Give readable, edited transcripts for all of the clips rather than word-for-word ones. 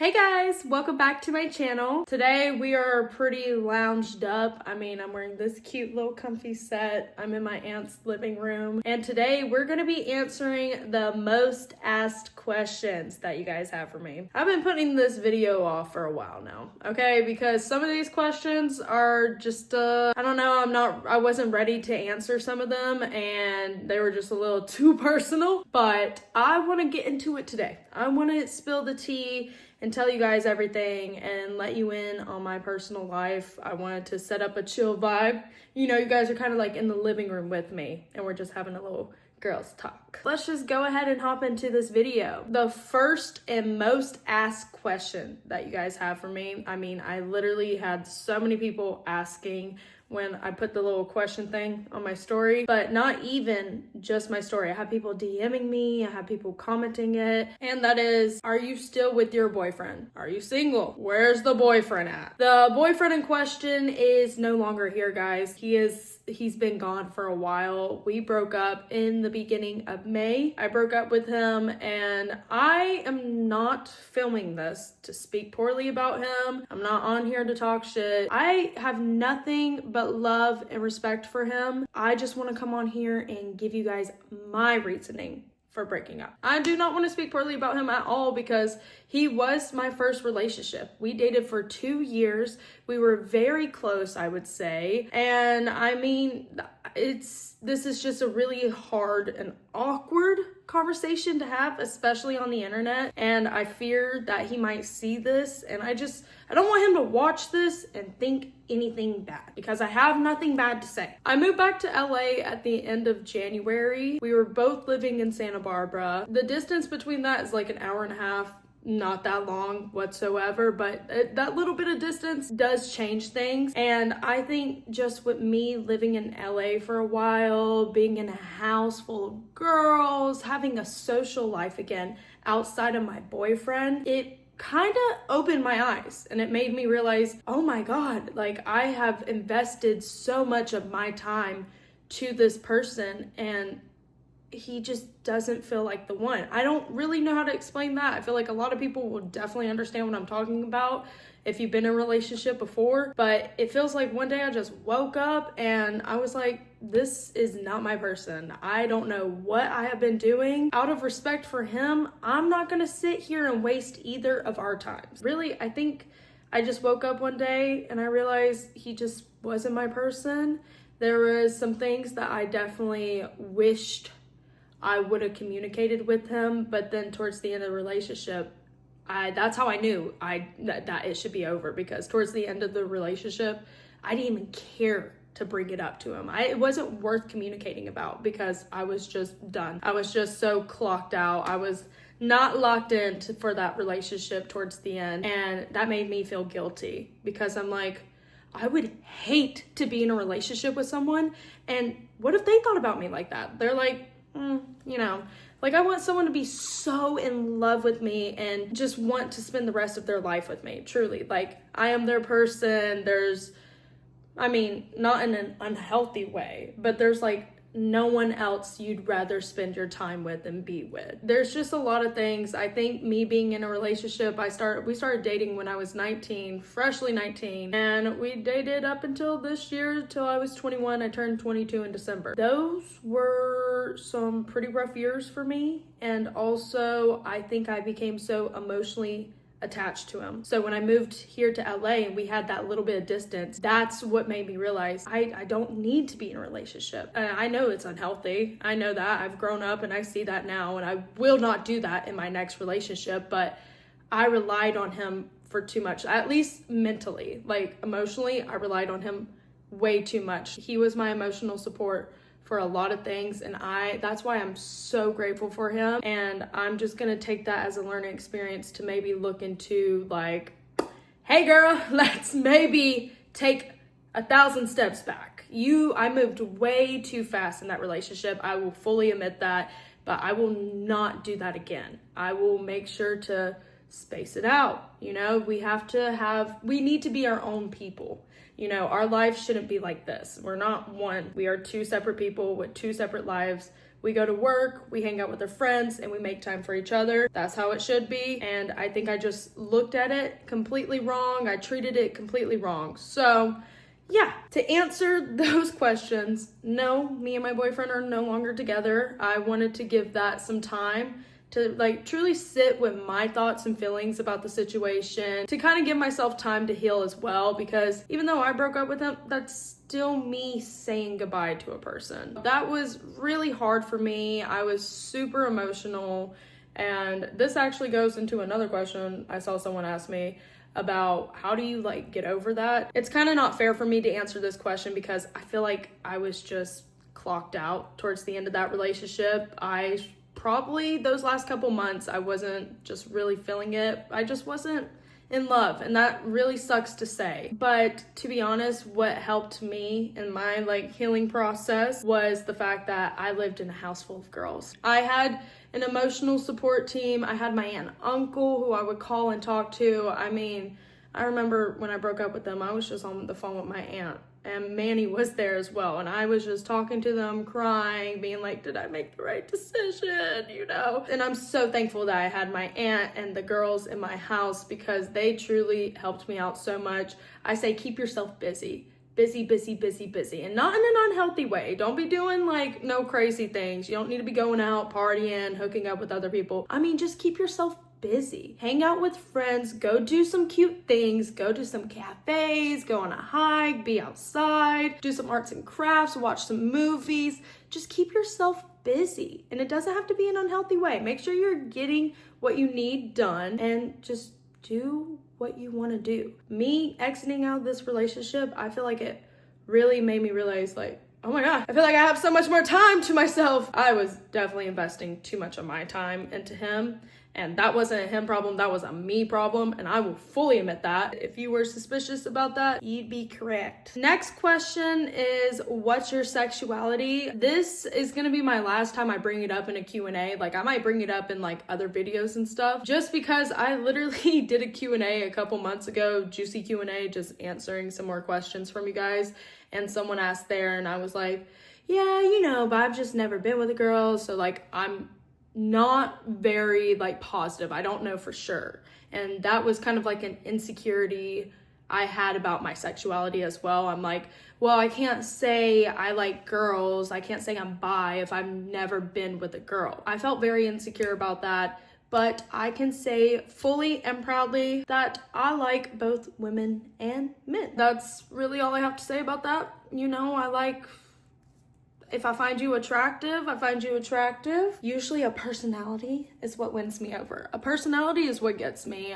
Hey guys, welcome back to my channel. Today we are pretty lounged up. I'm wearing this cute little comfy set. I'm in my aunt's living room. And today we're gonna be answering the most asked questions that you guys have for me. I've been putting this video off for a while now, okay? Because some of these questions are just, I don't know, I wasn't ready to answer some of them and they were just a little too personal, but I wanna get into it today. I wanna spill the tea and tell you guys everything and let you in on my personal life. I wanted to set up a chill vibe. You know, you guys are kind of like in the living room with me and we're just having a little girls talk. Let's just go ahead and hop into this video. The first and most asked question that you guys have for me, I literally had so many people asking when I put the little question thing on my story, but not even just my story. I have people DMing me, I have people commenting it, and that is, are you still with your boyfriend? Are you single? Where's the boyfriend at? The boyfriend in question is no longer here, guys. He's been gone for a while. We broke up in the beginning of May. I broke up with him and I am not filming this to speak poorly about him. I'm not on here to talk shit. I have nothing but love and respect for him. I just want to come on here and give you guys my reasoning for breaking up. I do not want to speak poorly about him at all because he was my first relationship. We dated for 2 years. We were very close, I would say. And this is just a really hard and awkward conversation to have, especially on the internet. And I fear that he might see this and I don't want him to watch this and think anything bad because I have nothing bad to say. I moved back to LA at the end of January. We were both living in Santa Barbara. The distance between that is like an hour and a half. Not that long whatsoever, but that little bit of distance does change things. And I think just with me living in LA for a while, being in a house full of girls, having a social life again outside of my boyfriend, it kind of opened my eyes and it made me realize, oh my God, like I have invested so much of my time to this person and he just doesn't feel like the one. I don't really know how to explain that. I feel like a lot of people will definitely understand what I'm talking about if you've been in a relationship before, but it feels like one day I just woke up and I was like, this is not my person. I don't know what I have been doing. Out of respect for him, I'm not gonna sit here and waste either of our times. Really, I think I just woke up one day and I realized he just wasn't my person. There was some things that I definitely wished I would have communicated with him, but then towards the end of the relationship, that's how I knew that it should be over, because towards the end of the relationship, I didn't even care to bring it up to him. It wasn't worth communicating about because I was just done. I was just so clocked out. I was not locked in for that relationship towards the end, and that made me feel guilty because I'm like, I would hate to be in a relationship with someone, and what if they thought about me like that? They're like, like I want someone to be so in love with me and just want to spend the rest of their life with me, truly. Like I am their person. Not in an unhealthy way, but there's like no one else you'd rather spend your time with and be with. There's just a lot of things. I think me being in a relationship, we started dating when I was 19, freshly 19, and we dated up until this year, till I was 21. I turned 22 in December. Those were some pretty rough years for me, and also I think I became so emotionally attached to him. So when I moved here to LA and we had that little bit of distance, that's what made me realize I don't need to be in a relationship. I know it's unhealthy. I know that. I've grown up and I see that now, and I will not do that in my next relationship, but I relied on him for too much, at least mentally. Like emotionally, I relied on him way too much. He was my emotional support for a lot of things, and that's why I'm so grateful for him. And I'm just gonna take that as a learning experience to maybe look into like, hey girl, let's maybe take 1,000 steps back. I moved way too fast in that relationship. I will fully admit that, but I will not do that again. I will make sure to space it out. We need to be our own people. Our lives shouldn't be like this. We're not one. We are two separate people with two separate lives, We go to work, we hang out with our friends, and we make time for each other. That's how it should be. And I think I just looked at it completely wrong. I treated it completely wrong. So yeah, to answer those questions, no, me and my boyfriend are no longer together. I wanted to give that some time to like truly sit with my thoughts and feelings about the situation, to kind of give myself time to heal as well, because even though I broke up with him, that's still me saying goodbye to a person. That was really hard for me. I was super emotional, and this actually goes into another question I saw someone ask me about how do you like get over that. It's kind of not fair for me to answer this question because I feel like I was just clocked out towards the end of that relationship. I probably those last couple months I wasn't just really feeling it. I just wasn't in love, and that really sucks to say. But to be honest, what helped me in my like healing process was the fact that I lived in a house full of girls. I had an emotional support team. I had my aunt and uncle who I would call and talk to. I mean, I remember when I broke up with them, I was just on the phone with my aunt, and Manny was there as well. And I was just talking to them, crying, being like, did I make the right decision, you know? And I'm so thankful that I had my aunt and the girls in my house because they truly helped me out so much. I say, keep yourself busy. Busy, busy, busy, busy. And not in an unhealthy way. Don't be doing like no crazy things. You don't need to be going out, partying, hooking up with other people. I mean, just keep yourself busy. Hang out with friends, go do some cute things, go to some cafes, go on a hike, be outside, do some arts and crafts, watch some movies. Just keep yourself busy. And it doesn't have to be an unhealthy way. Make sure you're getting what you need done and just do what you want to do. Me exiting out of this relationship, I feel like it really made me realize like, oh my God, I feel like I have so much more time to myself. I was definitely investing too much of my time into him. And that wasn't a him problem, that was a me problem. And I will fully admit that. If you were suspicious about that, you'd be correct. Next question is, what's your sexuality? This is gonna be my last time I bring it up in a Q&A. Like I might bring it up in like other videos and stuff, just because I literally did a Q&A a couple months ago, juicy Q&A, just answering some more questions from you guys. And someone asked there and I was like, yeah, you know, but I've just never been with a girl. So like, I'm not very like positive. I don't know for sure. And that was kind of like an insecurity I had about my sexuality as well. I'm like, well, I can't say I like girls. I can't say I'm bi if I've never been with a girl. I felt very insecure about that, but I can say fully and proudly that I like both women and men. That's really all I have to say about that. You know, if I find you attractive, I find you attractive. Usually a personality is what wins me over. A personality is what gets me.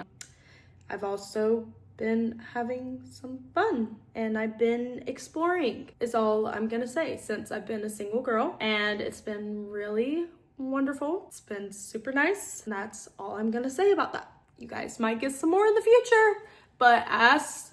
I've also been having some fun and I've been exploring is all I'm gonna say since I've been a single girl, and it's been really wonderful. It's been super nice, and that's all I'm gonna say about that. You guys might get some more in the future, but as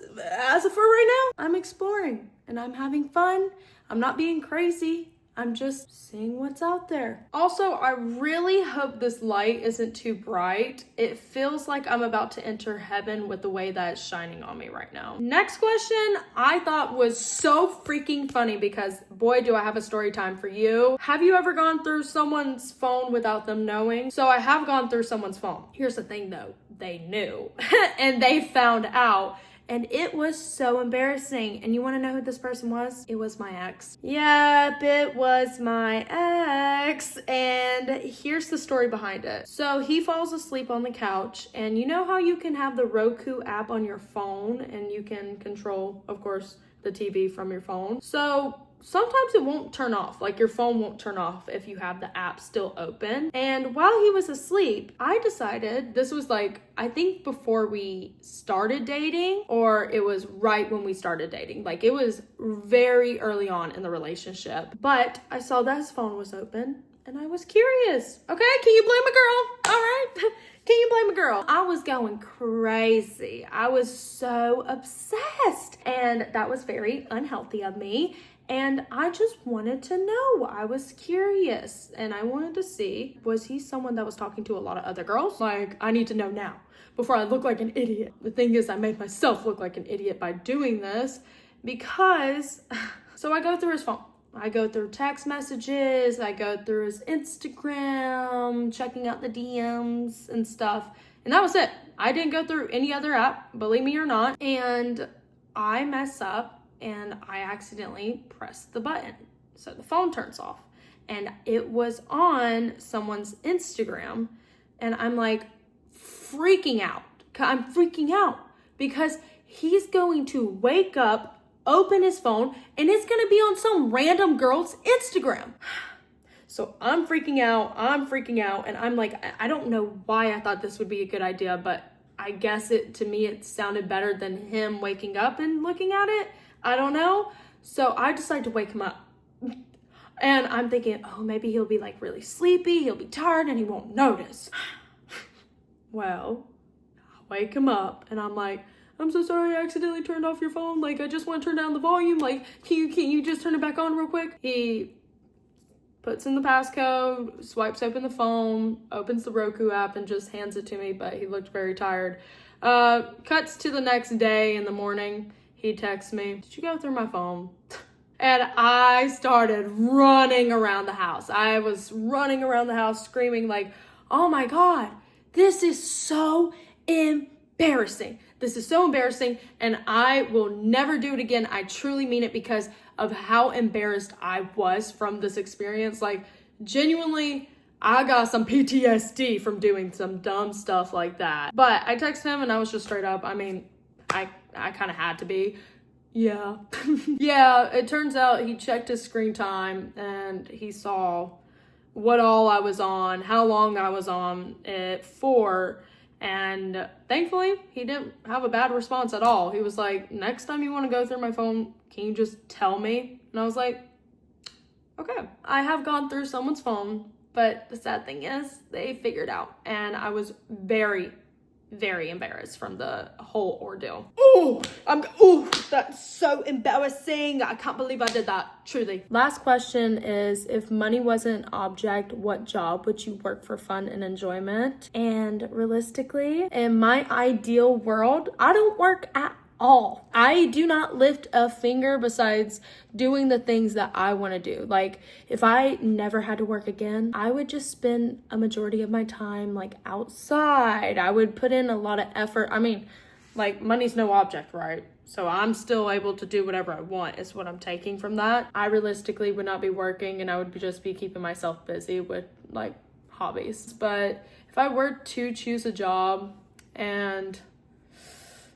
of for right now, I'm exploring and I'm having fun. I'm not being crazy. I'm just seeing what's out there. Also, I really hope this light isn't too bright. It feels like I'm about to enter heaven with the way that it's shining on me right now. Next question I thought was so freaking funny because boy, do I have a story time for you. Have you ever gone through someone's phone without them knowing? So I have gone through someone's phone. Here's the thing though, they knew and they found out. And it was so embarrassing. And you want to know who this person was? It was my ex. Yep, it was my ex. And here's the story behind it. So he falls asleep on the couch. And you know how you can have the Roku app on your phone and you can control, of course, the TV from your phone? So sometimes it won't turn off, like your phone won't turn off if you have the app still open. And while he was asleep, I decided, this was like, I think before we started dating, or it was right when we started dating. Like it was very early on in the relationship, but I saw that his phone was open and I was curious. Okay, can you blame a girl? All right. Can you blame a girl? I was going crazy. I was so obsessed, and that was very unhealthy of me. And I just wanted to know. I was curious and I wanted to see, was he someone that was talking to a lot of other girls? Like, I need to know now before I look like an idiot. The thing is, I made myself look like an idiot by doing this because, so I go through his phone. I go through text messages, I go through his Instagram, checking out the DMs and stuff. And that was it. I didn't go through any other app, believe me or not. And I mess up and I accidentally press the button. So the phone turns off. And it was on someone's Instagram. And I'm like freaking out. I'm freaking out because he's going to wake up, open his phone, and it's going to be on some random girl's Instagram. So I'm freaking out, and I'm like, I don't know why I thought this would be a good idea, but I guess to me, it sounded better than him waking up and looking at it. I don't know. So I decided to wake him up. And I'm thinking, oh, maybe he'll be like really sleepy, he'll be tired, and he won't notice. Well, I wake him up, and I'm like, I'm so sorry, I accidentally turned off your phone. Like, I just want to turn down the volume. Like, can you just turn it back on real quick? He puts in the passcode, swipes open the phone, opens the Roku app, and just hands it to me, but he looked very tired. Cuts to the next day in the morning. He texts me, did you go through my phone? And I started running around the house. I was running around the house screaming like, oh my God, this is so embarrassing. This is so embarrassing, and I will never do it again. I truly mean it because of how embarrassed I was from this experience. Like, genuinely, I got some PTSD from doing some dumb stuff like that. But I texted him, and I was just straight up. I mean, I kind of had to be. Yeah. Yeah, it turns out he checked his screen time, and he saw what all I was on, how long I was on it for. And thankfully, he didn't have a bad response at all. He was like, next time you want to go through my phone, can you just tell me? And I was like, okay. I have gone through someone's phone, but the sad thing is they figured out. And I was very, very embarrassed from the whole ordeal. That's so embarrassing. I can't believe I did that, truly. Last question is, if money wasn't an object, what job would you work for fun and enjoyment? And realistically, in my ideal world, I don't work at all. I do not lift a finger besides doing the things that I want to do. Like, if I never had to work again, I would just spend a majority of my time like outside. I would put in a lot of effort. I mean, like, money's no object, right? So I'm still able to do whatever I want is what I'm taking from that. I realistically would not be working, and I would just be keeping myself busy with like hobbies. But if I were to choose a job and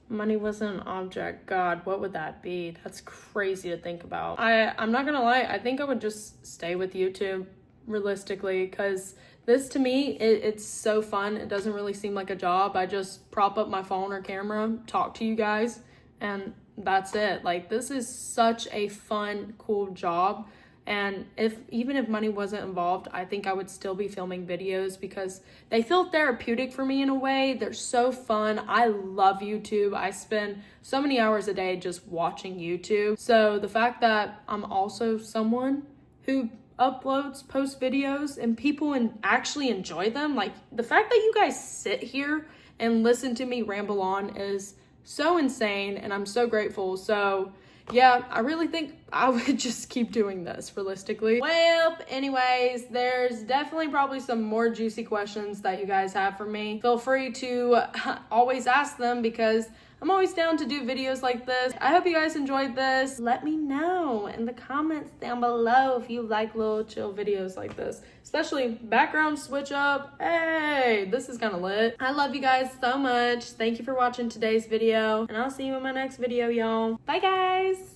money wasn't an object, God, what would that be? That's crazy to think about. I'm not gonna lie, I think I would just stay with YouTube, realistically, because this to me, it's so fun. It doesn't really seem like a job. I just prop up my phone or camera, talk to you guys, and that's it. Like, this is such a fun, cool job. And even if money wasn't involved, I think I would still be filming videos because they feel therapeutic for me in a way. They're so fun. I love YouTube. I spend so many hours a day just watching YouTube. So the fact that I'm also someone who uploads, posts videos, and people actually enjoy them, like, the fact that you guys sit here and listen to me ramble on is so insane, and I'm so grateful. So yeah, I really think I would just keep doing this, realistically. Well, anyways, there's definitely probably some more juicy questions that you guys have for me. Feel free to always ask them because I'm always down to do videos like this. I hope you guys enjoyed this. Let me know in the comments down below if you like little chill videos like this, especially background switch up. Hey, this is kind of lit. I love you guys so much. Thank you for watching today's video, and I'll see you in my next video, y'all. Bye, guys.